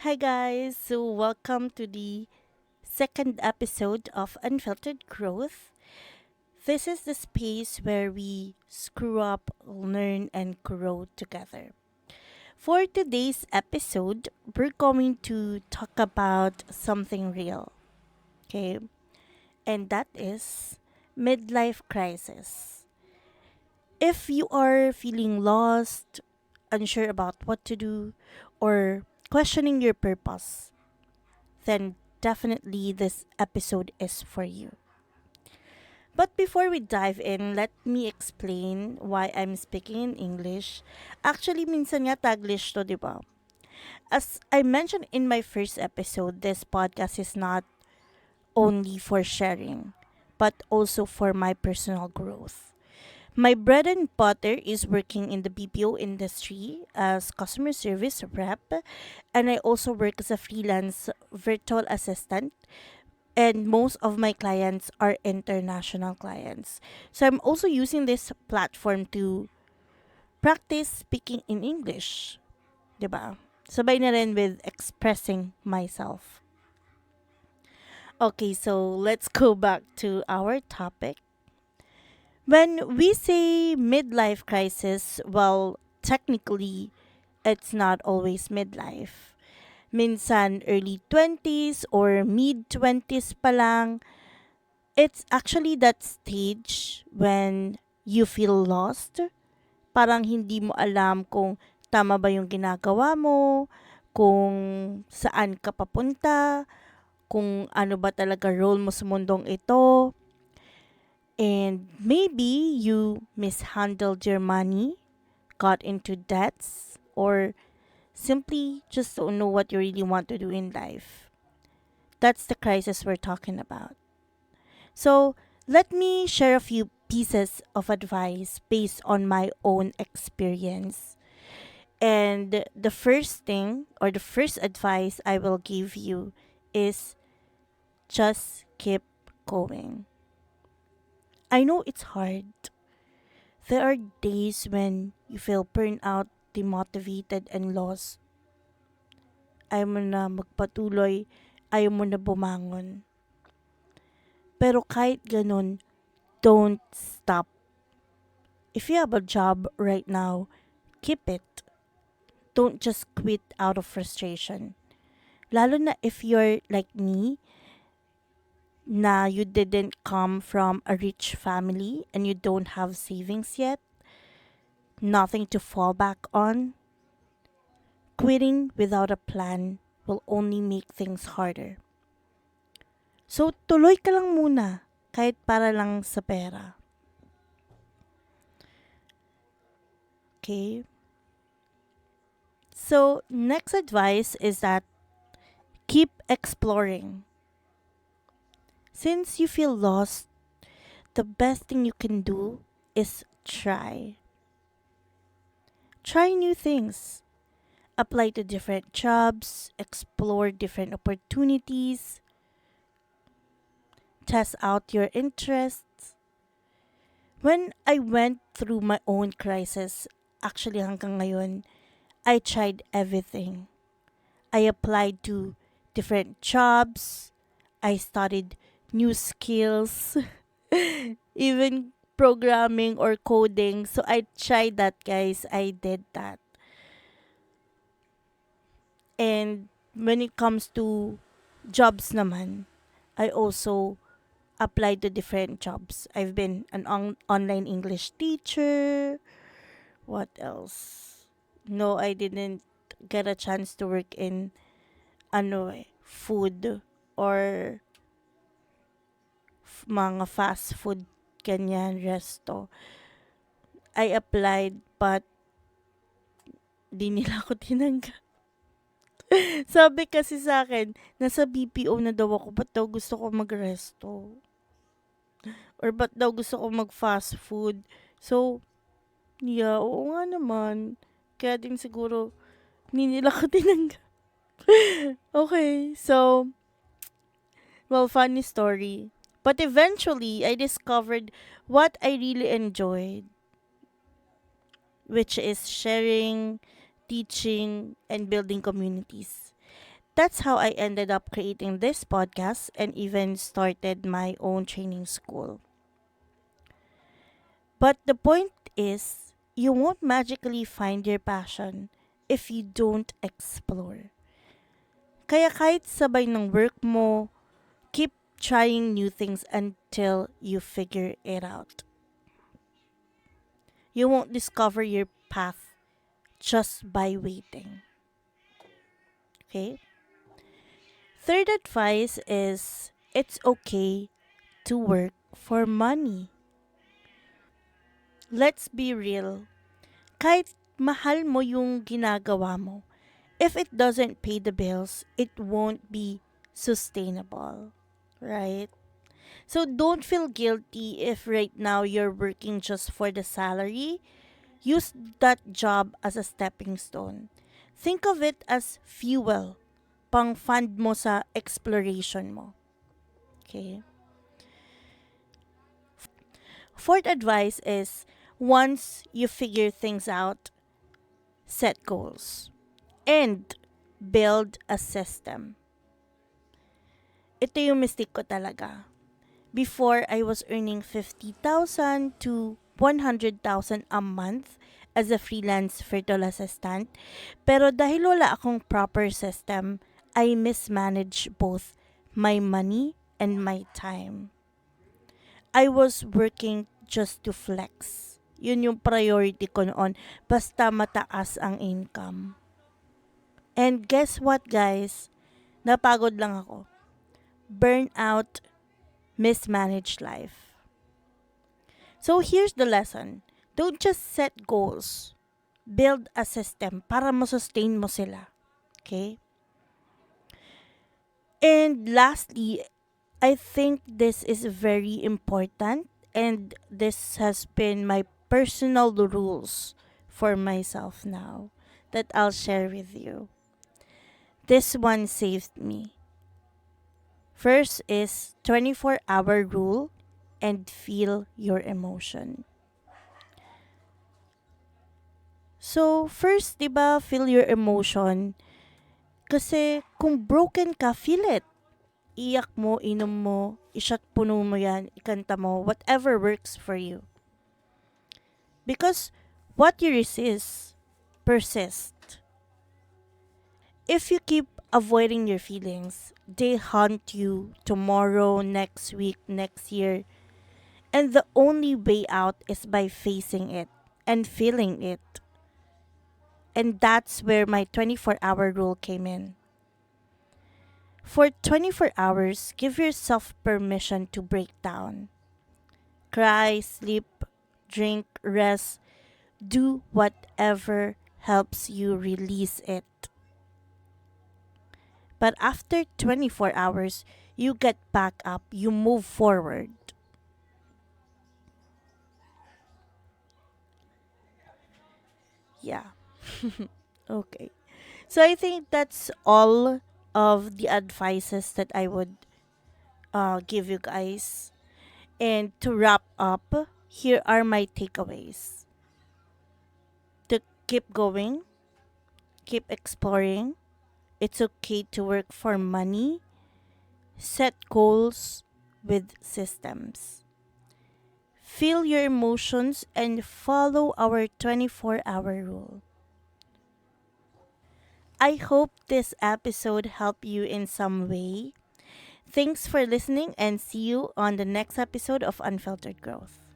Hi guys, so welcome to the second episode of Unfiltered Growth. This is the space where we screw up, learn, and grow together. For today's episode, we're going to talk about something real, okay? And that is midlife crisis. If you are feeling lost, unsure about what to do, or questioning your purpose, then definitely this episode is for you. But before we dive in, let me explain why I'm speaking in English. Actually, minsan nga Taglish to, di ba? As I mentioned in my first episode, this podcast is not only for sharing, but also for my personal growth. My bread and butter is working in the BPO industry as customer service rep, and I also work as a freelance virtual assistant, and most of my clients are international clients. So I'm also using this platform to practice speaking in English, 'di ba? Sabay na rin with expressing myself. Okay, so let's go back to our topic. When we say midlife crisis, well, technically, it's not always midlife. Minsan early 20s or mid 20s pa lang. It's actually that stage when you feel lost. Parang hindi mo alam kung tama ba yung ginagawa mo, kung saan ka papunta, kung ano ba talaga role mo sa mundong ito. And maybe you mishandled your money, got into debts, or simply just don't know what you really want to do in life. That's the crisis we're talking about. So, let me share a few pieces of advice based on my own experience. And the first thing or the first advice I will give you is just keep going. I know it's hard. There are days when you feel burnt out, demotivated, and lost. Ayaw mo na magpatuloy, ayaw mo na bumangon. Pero kahit ganun, don't stop. If you have a job right now, keep it. Don't just quit out of frustration. Lalo na if you're like me, na you didn't come from a rich family and you don't have savings yet, nothing to fall back on. Quitting without a plan will only make things harder. So, tuloy ka lang muna, kahit para lang sa pera. Okay? So, next advice is that keep exploring. Since you feel lost, the best thing you can do is try. Try new things. Apply to different jobs, explore different opportunities, test out your interests. When I went through my own crisis, actually hanggang ngayon, I tried everything. I applied to different jobs. I studied new skills, even programming or coding. So I tried that, guys. I did that. And when it comes to jobs naman, I also applied to different jobs. I've been an online English teacher. What else? No, I didn't get a chance to work in food or mga fast food ganyan resto. I applied but di nila ako tinanggap. Sabi kasi sa akin, nasa BPO na daw ako, ba't daw gusto ko magresto? Or ba't daw gusto ko mag-fast food? So, yeah, oo nga naman. Kaya din siguro, hindi nila ko tinanggap. Okay, so, well, funny story. But eventually, I discovered what I really enjoyed, which is sharing, teaching, and building communities. That's how I ended up creating this podcast and even started my own training school. But the point is, you won't magically find your passion if you don't explore. Kaya kahit sabay ng work mo, keep trying new things until you figure it out. You won't discover your path just by waiting. Okay? Third advice is it's okay to work for money. Let's be real. Kahit mahal mo yung ginagawa mo, if it doesn't pay the bills, it won't be sustainable. Right? So don't feel guilty if right now you're working just for the salary. Use that job as a stepping stone. Think of it as fuel pang fund mo sa exploration mo. Okay? Fourth advice is once you figure things out, set goals and build a system. Ito yung mistake ko talaga. Before, I was earning 50,000 to 100,000 a month as a freelance virtual assistant. Pero dahil wala akong proper system, I mismanage both my money and my time. I was working just to flex. Yun yung priority ko noon. Basta mataas ang income. And guess what, guys? Napagod lang ako. Burnout, mismanaged life. So here's the lesson. Don't just set goals. Build a system para ma-sustain mo sila. Okay? And lastly, I think this is very important and this has been my personal rules for myself now that I'll share with you. This one saved me. First is 24-hour rule and feel your emotion. So, first, 'di ba, feel your emotion. Kasi kung broken ka, feel it. Iyak mo, inom mo, ishot puno mo yan, ikanta mo, whatever works for you. Because what you resist, persist. If you keep avoiding your feelings, they haunt you tomorrow, next week, next year. And the only way out is by facing it and feeling it. And that's where my 24-hour rule came in. For 24 hours, give yourself permission to break down. Cry, sleep, drink, rest, do whatever helps you release it. But after 24 hours, you get back up, you move forward. Yeah. Okay. So I think that's all of the advices that I would give you guys. And to wrap up, here are my takeaways. To keep going, keep exploring. It's okay to work for money. Set goals with systems. Feel your emotions and follow our 24-hour rule. I hope this episode helped you in some way. Thanks for listening and see you on the next episode of Unfiltered Growth.